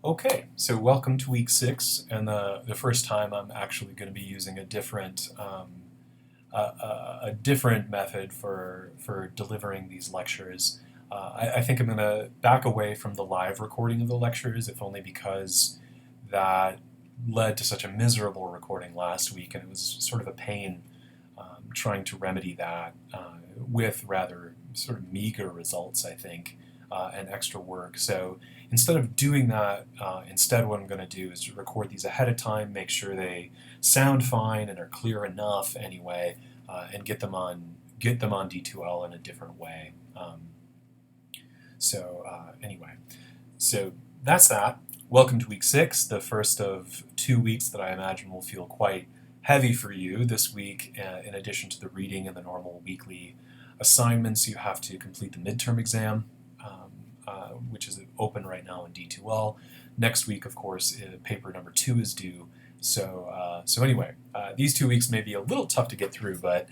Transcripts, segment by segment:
Okay, so welcome to week 6, and the first time I'm actually going to be using a different method for delivering these lectures. I think I'm going to back away from the live recording of the lectures, if only because that led to such a miserable recording last week, and it was sort of a pain trying to remedy that with rather sort of meager results, I think, and extra work. So instead of doing that, instead what I'm going to do is record these ahead of time, make sure they sound fine and are clear enough anyway, and get them on D2L in a different way. Anyway, so that's that. Welcome to week 6, the first of 2 weeks that I imagine will feel quite heavy for you this week. In addition to the reading and the normal weekly assignments, you have to complete the midterm exam, which is open right now in D2L. Next week, of course, paper number 2 is due. So anyway, these 2 weeks may be a little tough to get through, but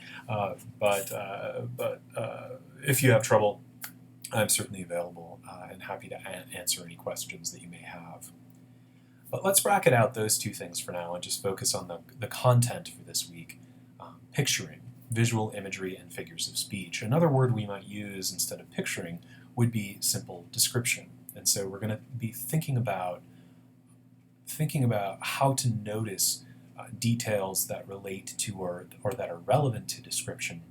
if you have trouble, I'm certainly available and happy to answer any questions that you may have. But let's bracket out those two things for now and just focus on the content for this week. Picturing, visual imagery, and figures of speech. Another word we might use instead of picturing would be simple description. And so we're going to be thinking about how to notice details that relate to or that are relevant to description,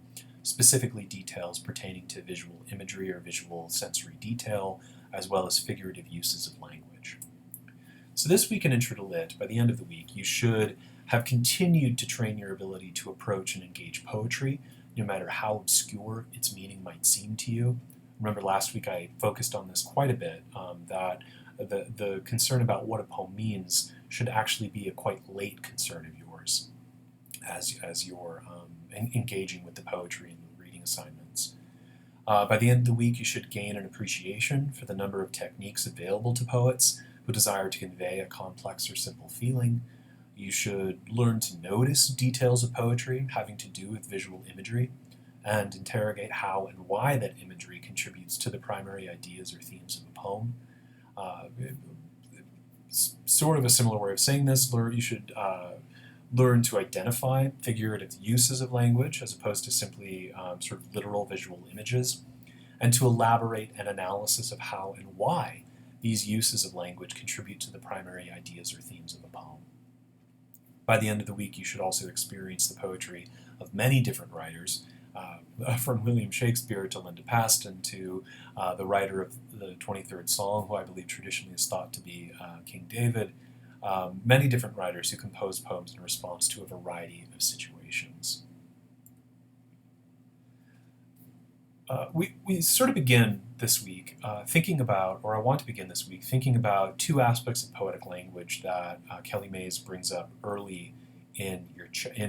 specifically details pertaining to visual imagery or visual sensory detail, as well as figurative uses of language. So this week in Intro to Lit, by the end of the week, you should have continued to train your ability to approach and engage poetry, no matter how obscure its meaning might seem to you. Remember last week I focused on this quite a bit, that the concern about what a poem means should actually be a quite late concern of yours as you're engaging with the poetry and the reading assignments. By the end of the week, you should gain an appreciation for the number of techniques available to poets who desire to convey a complex or simple feeling. You should learn to notice details of poetry having to do with visual imagery and interrogate how and why that imagery contributes to the primary ideas or themes of a poem. Sort of a similar way of saying this, you should learn to identify figurative uses of language as opposed to simply sort of literal visual images, and to elaborate an analysis of how and why these uses of language contribute to the primary ideas or themes of a poem. By the end of the week, you should also experience the poetry of many different writers, from William Shakespeare to Linda Paston to the writer of the 23rd Psalm, who I believe traditionally is thought to be King David. Many different writers who compose poems in response to a variety of situations. We sort of begin this week thinking about, or I want to begin this week, thinking about two aspects of poetic language that Kelly Mays brings up early in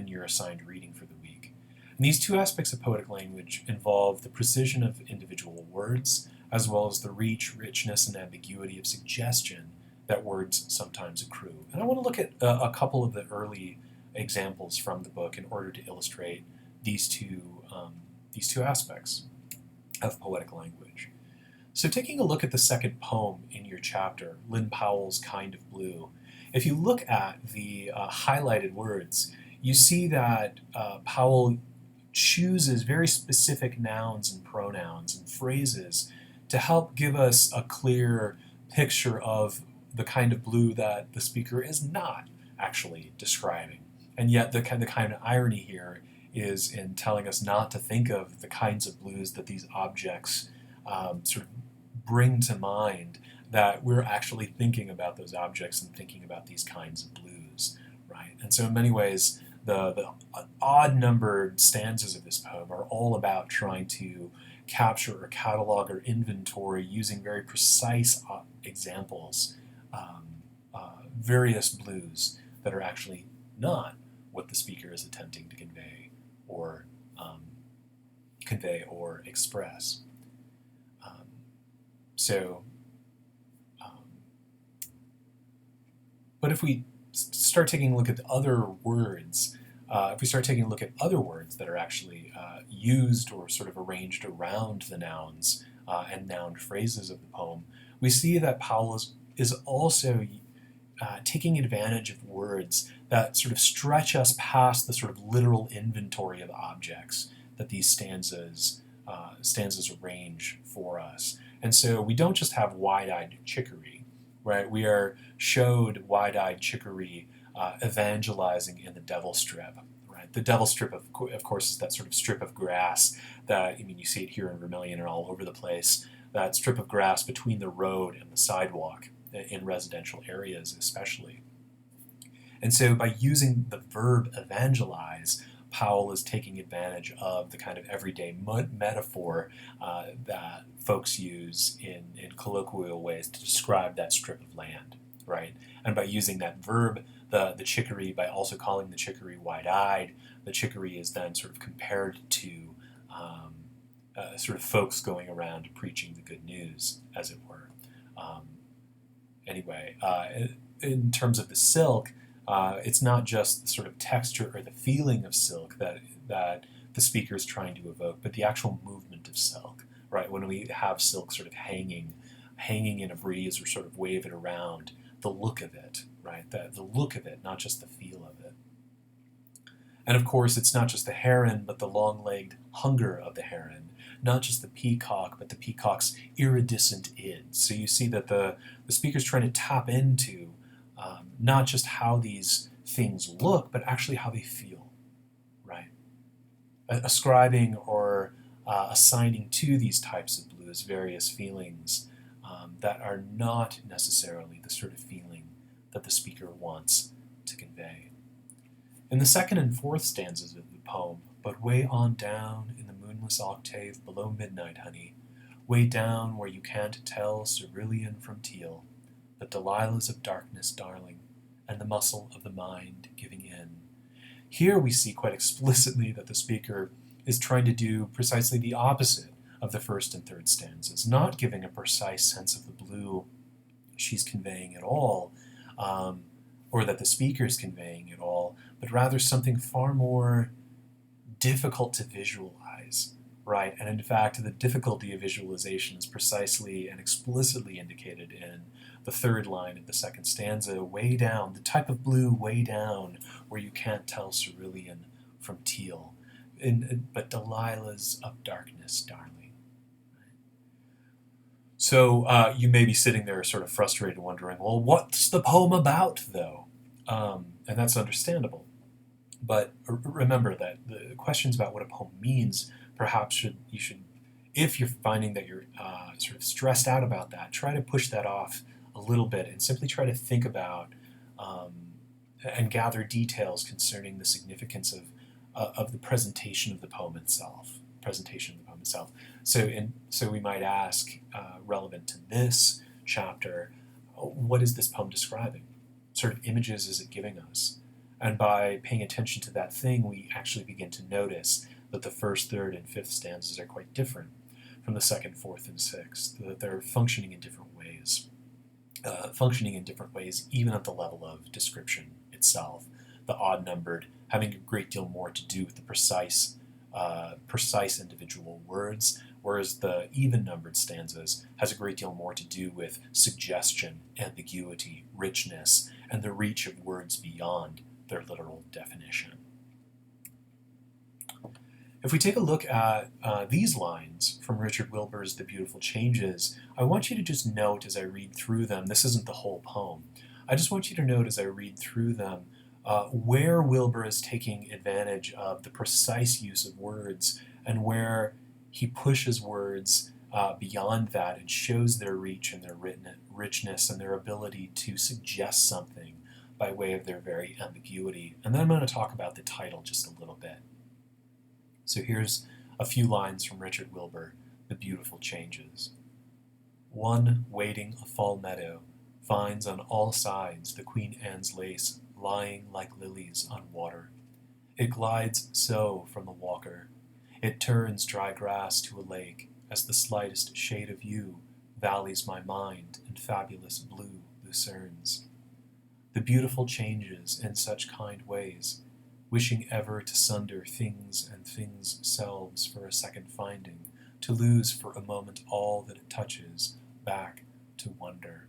your assigned reading for the week. And these two aspects of poetic language involve the precision of individual words, as well as the reach, richness, and ambiguity of suggestion that words sometimes accrue. And I want to look at a couple of the early examples from the book in order to illustrate these two aspects of poetic language. So taking a look at the second poem in your chapter, Lynn Powell's Kind of Blue, if you look at the highlighted words, you see that Powell chooses very specific nouns and pronouns and phrases to help give us a clear picture of the kind of blue that the speaker is not actually describing. And yet the kind of irony here is in telling us not to think of the kinds of blues that these objects sort of bring to mind, that we're actually thinking about those objects and thinking about these kinds of blues, right? And so in many ways, the odd-numbered stanzas of this poem are all about trying to capture or catalog or inventory using very precise examples, various blues that are actually not what the speaker is attempting to convey or express. But if we start taking a look at other words, if we start taking a look at other words that are actually used or sort of arranged around the nouns and noun phrases of the poem, we see that Powell is is also taking advantage of words that sort of stretch us past the sort of literal inventory of objects that these stanzas arrange for us. And so we don't just have wide-eyed chicory, right? We are showed wide-eyed chicory evangelizing in the devil strip, right? The devil strip, of course, is that sort of strip of grass that, I mean, you see it here in Vermilion and all over the place, that strip of grass between the road and the sidewalk in residential areas especially. And so by using the verb evangelize, Powell is taking advantage of the kind of everyday metaphor that folks use in colloquial ways to describe that strip of land, right? And by using that verb, the chicory, by also calling the chicory wide-eyed, the chicory is then sort of compared to sort of folks going around preaching the good news, as it were. In terms of the silk, it's not just the sort of texture or the feeling of silk that the speaker is trying to evoke, but the actual movement of silk, right? When we have silk sort of hanging in a breeze or sort of wave it around, the look of it, right? The look of it, not just the feel of it. And of course, it's not just the heron, but the long-legged hunger of the heron, not just the peacock, but the peacock's iridescent id. So you see that the speaker's trying to tap into not just how these things look, but actually how they feel, right? Ascribing or assigning to these types of blues various feelings that are not necessarily the sort of feeling that the speaker wants to convey. In the second and fourth stanzas of the poem, but way on down in the moonless octave below midnight, honey, way down where you can't tell cerulean from teal, but Delilah's of darkness, darling, and the muscle of the mind giving in. Here we see quite explicitly that the speaker is trying to do precisely the opposite of the first and third stanzas, not giving a precise sense of the blue she's conveying at all, or that the speaker is conveying at all, but rather something far more difficult to visualize, right? And in fact, the difficulty of visualization is precisely and explicitly indicated in the third line of the second stanza, way down, the type of blue way down where you can't tell cerulean from teal, but Delilah's of darkness, darling. So you may be sitting there sort of frustrated, wondering, well, what's the poem about, though? And that's understandable. But remember that the questions about what a poem means, perhaps you should, if you're finding that you're sort of stressed out about that, try to push that off a little bit and simply try to think about and gather details concerning the significance of the presentation of the poem itself. So we might ask, relevant to this chapter, what is this poem describing? What sort of images is it giving us? And by paying attention to that thing, we actually begin to notice that the first, third, and fifth stanzas are quite different from the second, fourth, and sixth, that they're functioning in different ways. Even at the level of description itself. The odd-numbered having a great deal more to do with the precise individual words, whereas the even-numbered stanzas has a great deal more to do with suggestion, ambiguity, richness, and the reach of words beyond their literal definition. If we take a look at these lines from Richard Wilbur's The Beautiful Changes, I want you to just note as I read through them, this isn't the whole poem, I just want you to note as I read through them where Wilbur is taking advantage of the precise use of words and where he pushes words beyond that and shows their reach and their richness and their ability to suggest something by way of their very ambiguity. And then I'm going to talk about the title just a little bit. So here's a few lines from Richard Wilbur, The Beautiful Changes. One wading a fall meadow finds on all sides the Queen Anne's lace lying like lilies on water. It glides so from the walker. It turns dry grass to a lake as the slightest shade of you valleys my mind in fabulous blue lucernes. The beautiful changes in such kind ways, wishing ever to sunder things and things' selves for a second finding, to lose for a moment all that it touches, back to wonder.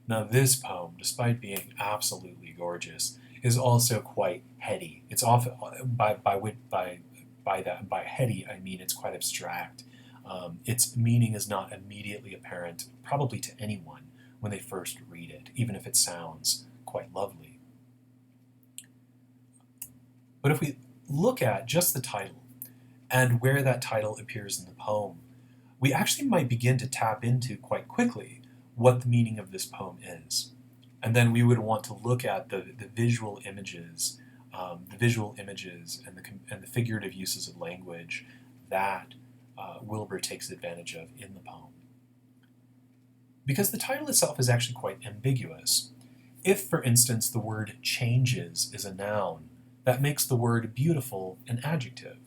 Now this poem, despite being absolutely gorgeous, is also quite heady. It's often by heady I mean it's quite abstract. Its meaning is not immediately apparent, probably to anyone when they first read it, even if it sounds quite lovely. But if we look at just the title and where that title appears in the poem, we actually might begin to tap into quite quickly what the meaning of this poem is. And then we would want to look at the visual images, and the figurative uses of language that Wilbur takes advantage of in the poem. Because the title itself is actually quite ambiguous. If, for instance, the word changes is a noun, that makes the word beautiful an adjective.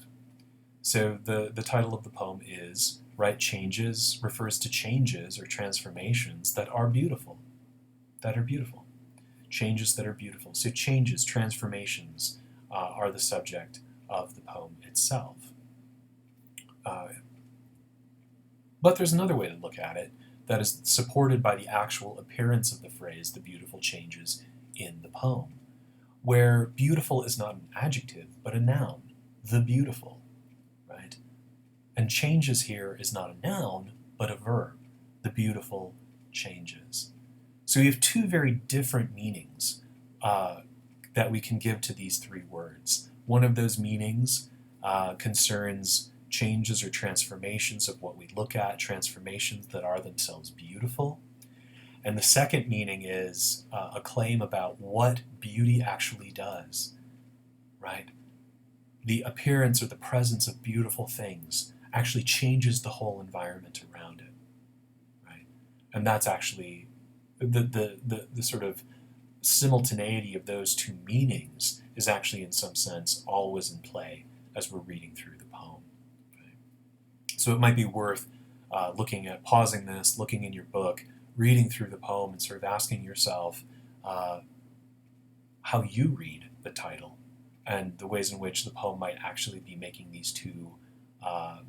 So the title of the poem is, right, changes refers to changes or transformations that are beautiful. Changes that are beautiful. So changes, transformations are the subject of the poem itself. But there's another way to look at it that is supported by the actual appearance of the phrase, the beautiful changes, in the poem, where beautiful is not an adjective, but a noun, the beautiful, right? And changes here is not a noun, but a verb, the beautiful changes. So we have two very different meanings that we can give to these three words. One of those meanings concerns changes or transformations of what we look at, transformations that are themselves beautiful. And the second meaning is a claim about what beauty actually does, right? The appearance or the presence of beautiful things actually changes the whole environment around it, right? And that's actually the sort of simultaneity of those two meanings is actually in some sense always in play as we're reading through the poem. Okay? So it might be worth pausing this, looking in your book, reading through the poem and sort of asking yourself how you read the title and the ways in which the poem might actually be making these two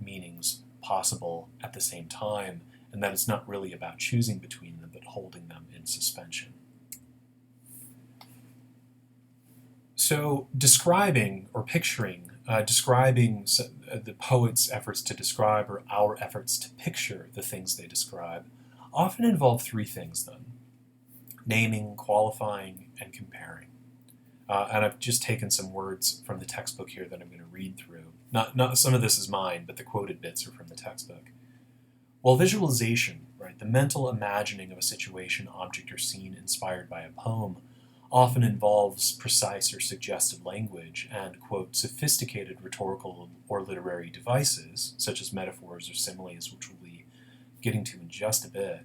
meanings possible at the same time, and that it's not really about choosing between them, but holding them in suspension. So describing or picturing, describing the poet's efforts to describe or our efforts to picture the things they describe often involve three things then: naming, qualifying, and comparing. And I've just taken some words from the textbook here that I'm going to read through. Not some of this is mine, but the quoted bits are from the textbook. While visualization, right, the mental imagining of a situation, object, or scene inspired by a poem, often involves precise or suggestive language and, quote, sophisticated rhetorical or literary devices, such as metaphors or similes, which we'll be getting to in just a bit,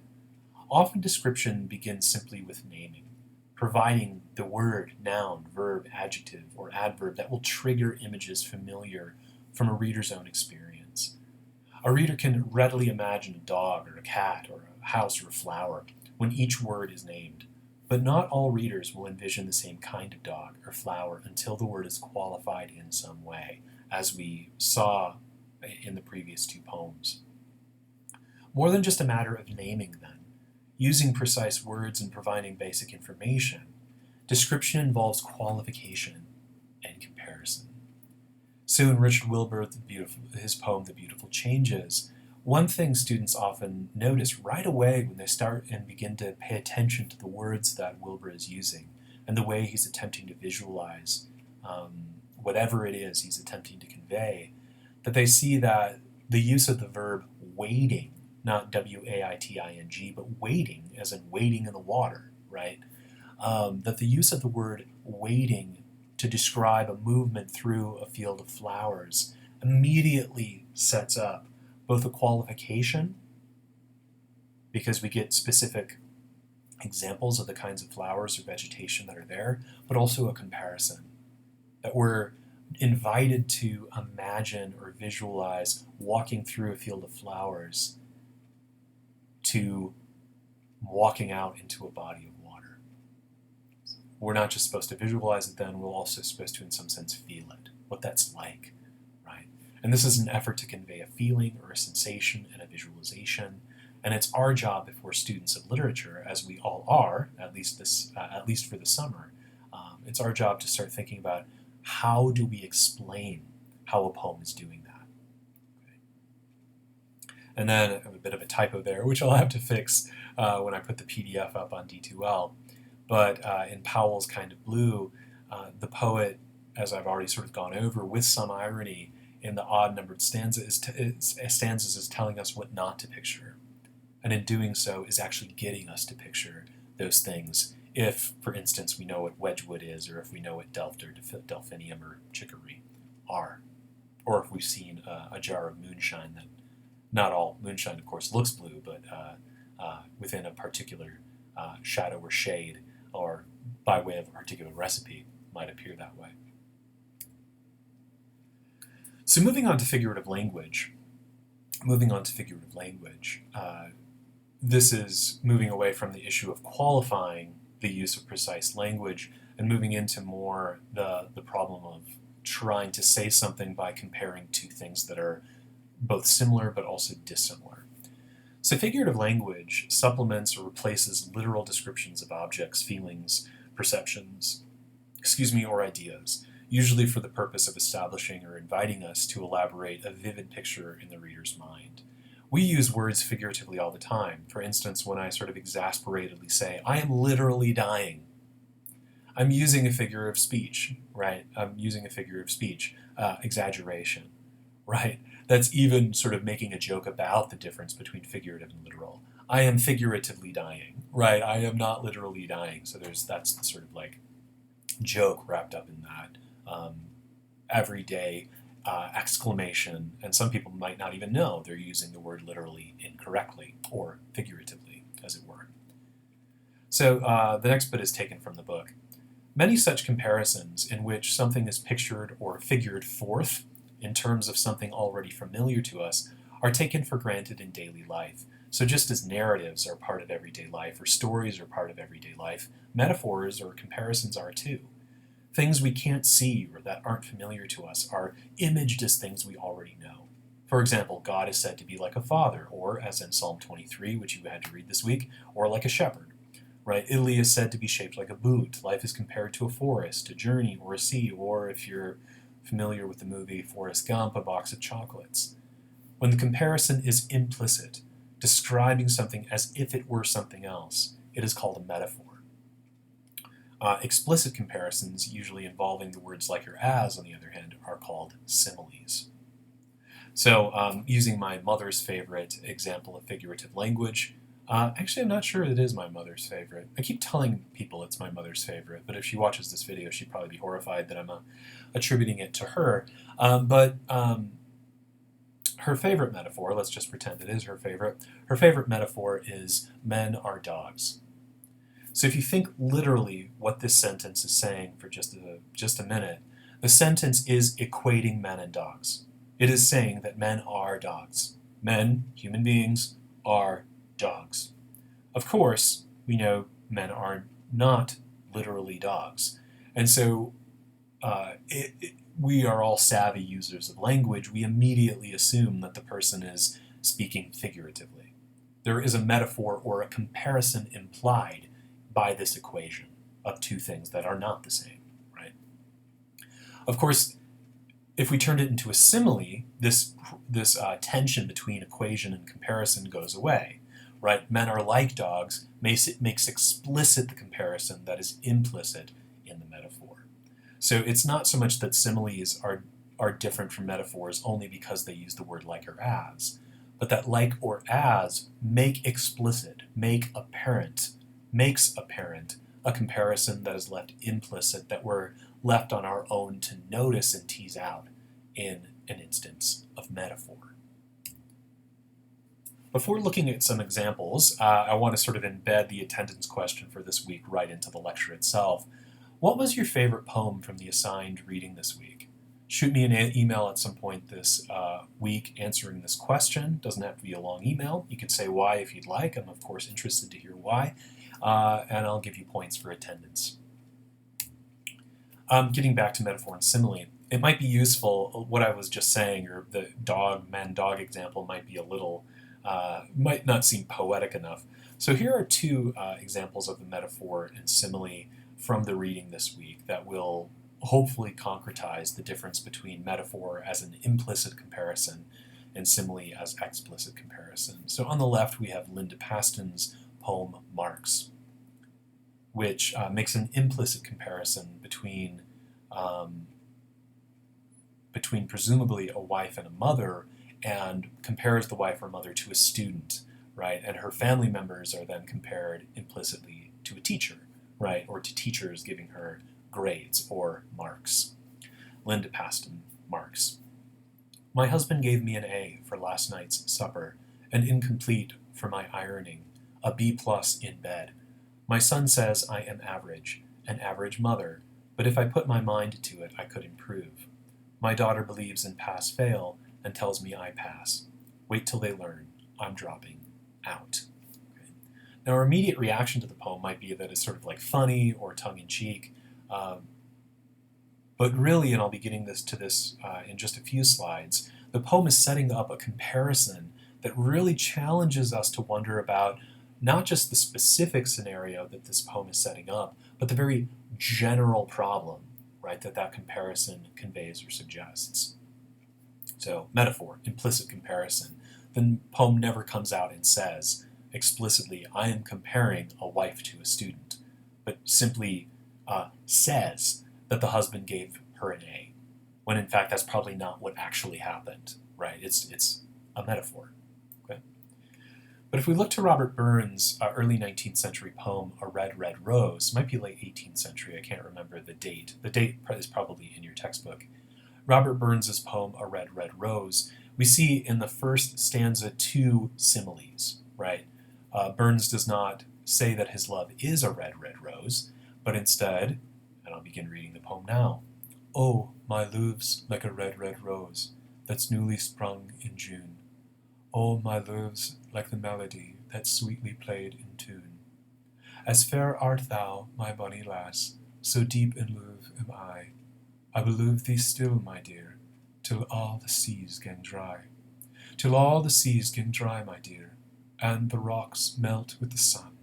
often description begins simply with naming, providing the word, noun, verb, adjective, or adverb that will trigger images familiar from a reader's own experience. A reader can readily imagine a dog or a cat or a house or a flower when each word is named, but not all readers will envision the same kind of dog or flower until the word is qualified in some way, as we saw in the previous two poems. More than just a matter of naming them, using precise words and providing basic information, description involves qualification and comparison. So in Richard Wilbur, his poem, The Beautiful Changes, one thing students often notice right away when they start and begin to pay attention to the words that Wilbur is using and the way he's attempting to visualize whatever it is he's attempting to convey, that they see that the use of the verb wading, not W-A-I-T-I-N-G, but wading, as in wading in the water, right? That the use of the word wading to describe a movement through a field of flowers immediately sets up both a qualification, because we get specific examples of the kinds of flowers or vegetation that are there, but also a comparison, that we're invited to imagine or visualize walking through a field of flowers to walking out into a body of water. We're not just supposed to visualize it then, we're also supposed to in some sense feel it, what that's like, right? And this is an effort to convey a feeling or a sensation and a visualization, And it's our job, if we're students of literature, as we all are, at least for the summer, it's our job to start thinking about how do we explain how a poem is doing that. Okay. And then I have a bit of a typo there, which I'll have to fix when I put the PDF up on D2L. But in Powell's Kind of Blue, the poet, as I've already sort of gone over, with some irony in the odd-numbered stanzas is telling us what not to picture. And in doing so is actually getting us to picture those things if, for instance, we know what Wedgwood is, or if we know what Delft or Delphinium or Chicory are, or if we've seen a jar of moonshine that, not all moonshine, of course, looks blue, but within a particular shadow or shade, or by way of a particular recipe, might appear that way. So moving on to figurative language, this is moving away from the issue of qualifying the use of precise language and moving into more the problem of trying to say something by comparing two things that are both similar but also dissimilar. So figurative language supplements or replaces literal descriptions of objects, feelings, perceptions, or ideas, usually for the purpose of establishing or inviting us to elaborate a vivid picture in the reader's mind. We use words figuratively all the time. For instance, when I sort of exasperatedly say, I am literally dying, I'm using a figure of speech, right? Exaggeration, right? That's even sort of making a joke about the difference between figurative and literal. I am figuratively dying, right? I am not literally dying. So that's the sort of like joke wrapped up in that everyday exclamation, and some people might not even know they're using the word literally incorrectly, or figuratively, as it were. So the next bit is taken from the book. Many such comparisons in which something is pictured or figured forth in terms of something already familiar to us are taken for granted in daily life. So just as narratives are part of everyday life, or stories are part of everyday life, metaphors or comparisons are too. Things we can't see or that aren't familiar to us are imaged as things we already know. For example, God is said to be like a father, or, as in Psalm 23, which you had to read this week, or like a shepherd. Right? Italy is said to be shaped like a boot. Life is compared to a forest, a journey, or a sea, or, if you're familiar with the movie Forrest Gump, a box of chocolates. When the comparison is implicit, describing something as if it were something else, it is called a metaphor. Explicit comparisons, usually involving the words like or as, on the other hand, are called similes. So, using my mother's favorite example of figurative language, actually I'm not sure it is my mother's favorite. I keep telling people it's my mother's favorite, but if she watches this video, she'd probably be horrified that I'm attributing it to her. But her favorite metaphor, let's just pretend it is her favorite metaphor is men are dogs. So if you think literally what this sentence is saying for just a minute, the sentence is equating men and dogs. It is saying that men are dogs. Men, human beings, are dogs. Of course, we know men are not literally dogs. And so we are all savvy users of language. We immediately assume that the person is speaking figuratively. There is a metaphor or a comparison implied by this equation of two things that are not the same, right? Of course, if we turned it into a simile, this tension between equation and comparison goes away, right? Men are like dogs makes explicit the comparison that is implicit in the metaphor. So it's not so much that similes are different from metaphors only because they use the word like or as, but that like or as makes apparent a comparison that is left implicit, that we're left on our own to notice and tease out in an instance of metaphor. Before looking at some examples, I want to sort of embed the attendance question for this week right into the lecture itself. What was your favorite poem from the assigned reading this week? Shoot me an email at some point this week answering this question. Doesn't have to be a long email. You could say why if you'd like. I'm, of course, interested to hear why. And I'll give you points for attendance. Getting back to metaphor and simile, it might be useful, what I was just saying, or the dog-man-dog example might be a little might not seem poetic enough. So here are two examples of the metaphor and simile from the reading this week that will hopefully concretize the difference between metaphor as an implicit comparison and simile as explicit comparison. So on the left we have Linda Paston's poem Marks, which makes an implicit comparison between presumably a wife and a mother, and compares the wife or mother to a student, right? And her family members are then compared implicitly to a teacher, right? Or to teachers giving her grades or marks. Linda Paston, Marks. My husband gave me an A for last night's supper, an incomplete for my ironing, a B+ in bed. My son says I am average, an average mother, but if I put my mind to it, I could improve. My daughter believes in pass-fail and tells me I pass. Wait till they learn. I'm dropping out. Okay. Now, our immediate reaction to the poem might be that it's sort of like funny or tongue-in-cheek, but really, and I'll be getting to this in just a few slides, the poem is setting up a comparison that really challenges us to wonder about not just the specific scenario that this poem is setting up, but the very general problem, right, that comparison conveys or suggests. So, metaphor, implicit comparison. The poem never comes out and says explicitly, I am comparing a wife to a student, but simply says that the husband gave her an A, when in fact that's probably not what actually happened, right? It's a metaphor. Okay? But if we look to Robert Burns' early 19th century poem, A Red, Red Rose, might be late 18th century, I can't remember the date. The date is probably in your textbook. Robert Burns' poem, A Red, Red Rose, we see in the first stanza two similes, right? Burns does not say that his love is a red, red rose, but instead, and I'll begin reading the poem now, Oh, my love's like a red, red rose that's newly sprung in June. Oh, my love's like the melody that's sweetly played in tune. As fair art thou, my bonny lass, so deep in love am I will love thee still, my dear, till all the seas gan dry. Till all the seas gan dry, my dear, and the rocks melt with the sun.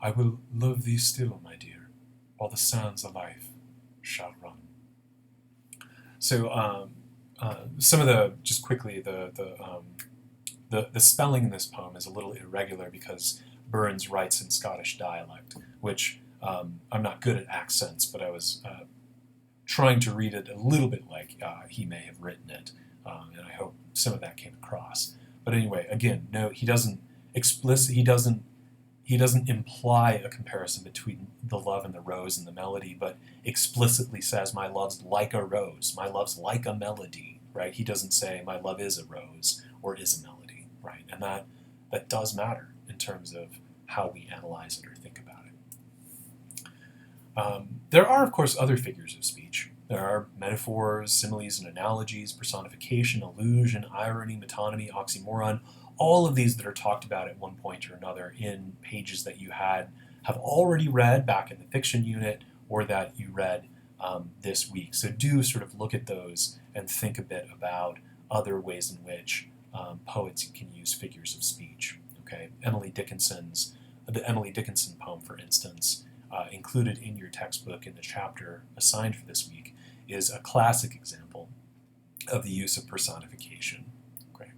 I will love thee still, my dear, while the sands of life shall run. So some of just quickly, the spelling in this poem is a little irregular because Burns writes in Scottish dialect, which I'm not good at accents, but I was trying to read it a little bit like he may have written it, and I hope some of that came across. But anyway, again, no, he doesn't imply a comparison between the love and the rose and the melody, but explicitly says my love's like a rose, my love's like a melody, right? He doesn't say my love is a rose or is a melody, right? And that does matter in terms of how we analyze it or think about it. There are, of course, other figures of speech. There are metaphors, similes and analogies, personification, allusion, irony, metonymy, oxymoron, all of these that are talked about at one point or another in pages that you have already read back in the fiction unit or that you read this week. So do sort of look at those and think a bit about other ways in which poets can use figures of speech. Okay, the Emily Dickinson poem, for instance, included in your textbook in the chapter assigned for this week, is a classic example of the use of personification. Okay.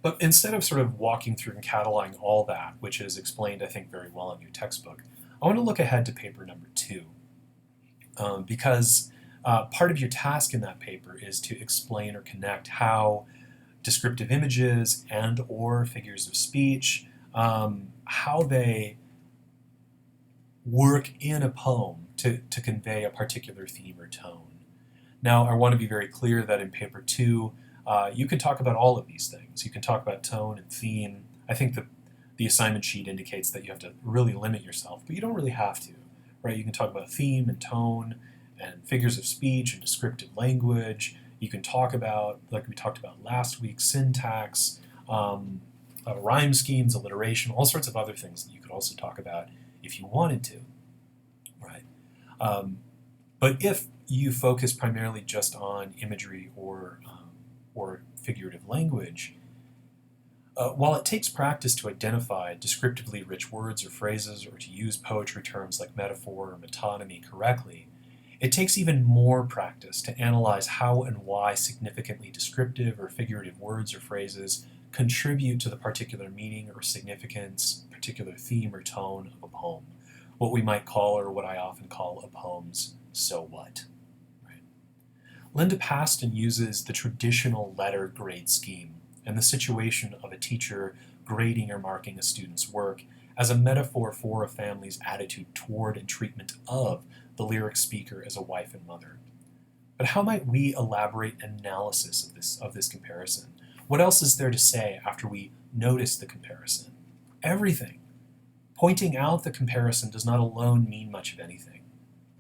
But instead of sort of walking through and cataloging all that, which is explained, I think, very well in your textbook, I want to look ahead to paper number 2, because part of your task in that paper is to explain or connect how descriptive images and or figures of speech, how they work in a poem to convey a particular theme or tone. Now, I want to be very clear that in paper 2, you can talk about all of these things. You can talk about tone and theme. I think the assignment sheet indicates that you have to really limit yourself, but you don't really have to, right? You can talk about theme and tone and figures of speech and descriptive language. You can talk about, like we talked about last week, syntax, rhyme schemes, alliteration, all sorts of other things that you could also talk about if you wanted to, right? But if you focus primarily just on imagery or figurative language, while it takes practice to identify descriptively rich words or phrases or to use poetry terms like metaphor or metonymy correctly, it takes even more practice to analyze how and why significantly descriptive or figurative words or phrases contribute to the particular meaning or significance, particular theme or tone of a poem, what we might call, or what I often call, a poem's so what. Right? Linda Paston uses the traditional letter grade scheme and the situation of a teacher grading or marking a student's work as a metaphor for a family's attitude toward and treatment of the lyric speaker as a wife and mother. But how might we elaborate analysis of this comparison? What else is there to say after we notice the comparison? Everything. Pointing out the comparison does not alone mean much of anything,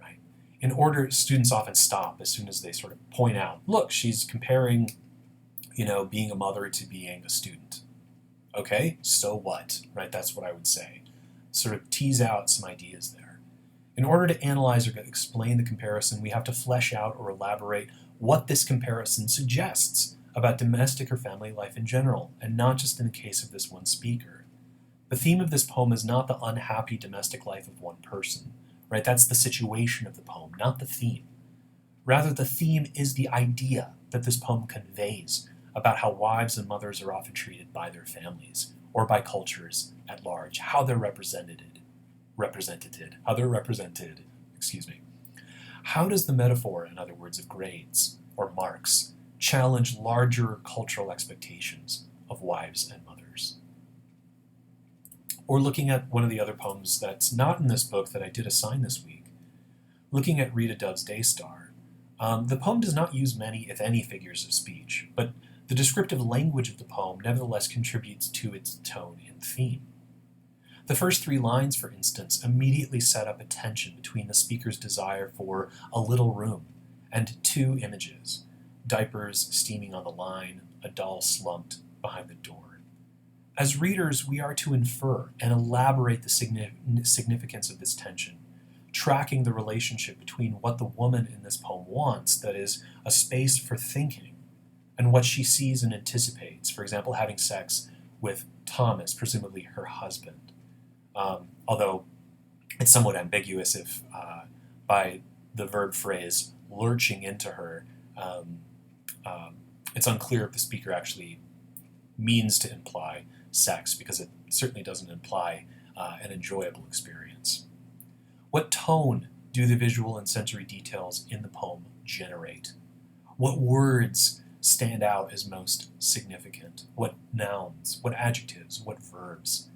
right? In order, students often stop as soon as they sort of point out, look, she's comparing, being a mother to being a student. Okay, so what, right? That's what I would say. Sort of tease out some ideas there. In order to analyze or explain the comparison, we have to flesh out or elaborate what this comparison suggests about domestic or family life in general, and not just in the case of this one speaker. The theme of this poem is not the unhappy domestic life of one person, right? That's the situation of the poem, not the theme. Rather, the theme is the idea that this poem conveys about how wives and mothers are often treated by their families, or by cultures at large, how they're represented. How does the metaphor, in other words, of grades or marks, challenge larger cultural expectations of wives and mothers? Or looking at one of the other poems that's not in this book that I did assign this week, looking at Rita Dove's Daystar, the poem does not use many, if any, figures of speech, but the descriptive language of the poem nevertheless contributes to its tone and theme. The first 3 lines, for instance, immediately set up a tension between the speaker's desire for a little room and 2 images: diapers steaming on the line, a doll slumped behind the door. As readers, we are to infer and elaborate the significance of this tension, tracking the relationship between what the woman in this poem wants, that is, a space for thinking, and what she sees and anticipates, for example, having sex with Thomas, presumably her husband. Although it's somewhat ambiguous if by the verb phrase lurching into her, it's unclear if the speaker actually means to imply sex, because it certainly doesn't imply an enjoyable experience. What tone do the visual and sensory details in the poem generate? What words stand out as most significant? What nouns, what adjectives, what verbs?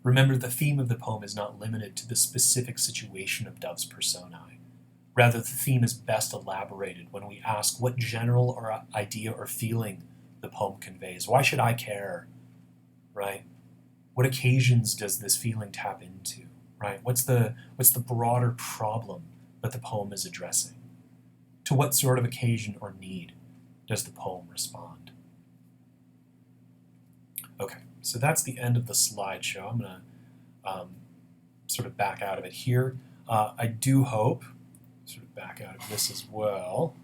Remember, the theme of the poem is not limited to the specific situation of Dove's personae. Rather, the theme is best elaborated when we ask what general or idea or feeling the poem conveys. Why should I care, right? What occasions does this feeling tap into, right? What's the broader problem that the poem is addressing? To what sort of occasion or need does the poem respond? Okay, so that's the end of the slideshow. I'm going to sort of back out of it here. I do hope, sort of back out of this as well,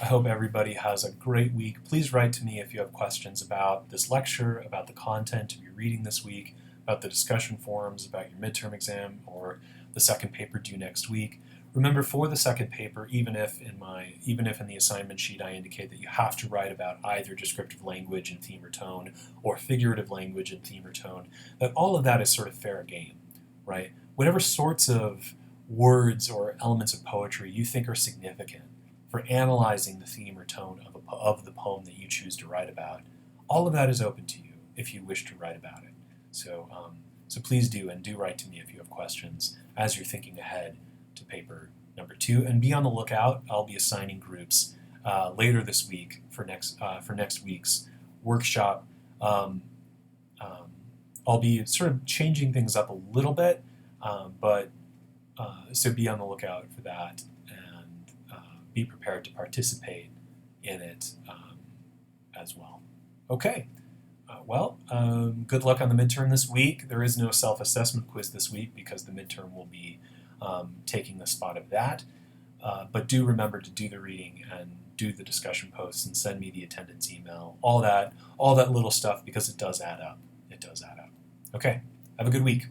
I hope everybody has a great week. Please write to me if you have questions about this lecture, about the content to be reading this week, about the discussion forums, about your midterm exam, or the second paper due next week. Remember, for the second paper, even if in the assignment sheet I indicate that you have to write about either descriptive language and theme or tone, or figurative language and theme or tone, that all of that is sort of fair game, right? Whatever sorts of words or elements of poetry you think are significant for analyzing the theme or tone of the poem that you choose to write about, all of that is open to you if you wish to write about it. So please do, and do write to me if you have questions as you're thinking ahead to paper number 2, and be on the lookout. I'll be assigning groups later this week for next week's workshop. I'll be sort of changing things up a little bit, but so be on the lookout for that, and be prepared to participate in it as well. Okay. Good luck on the midterm this week. There is no self-assessment quiz this week because the midterm will be taking the spot of that. But do remember to do the reading and do the discussion posts and send me the attendance email, all that little stuff, because it does add up. It does add up. Okay, have a good week.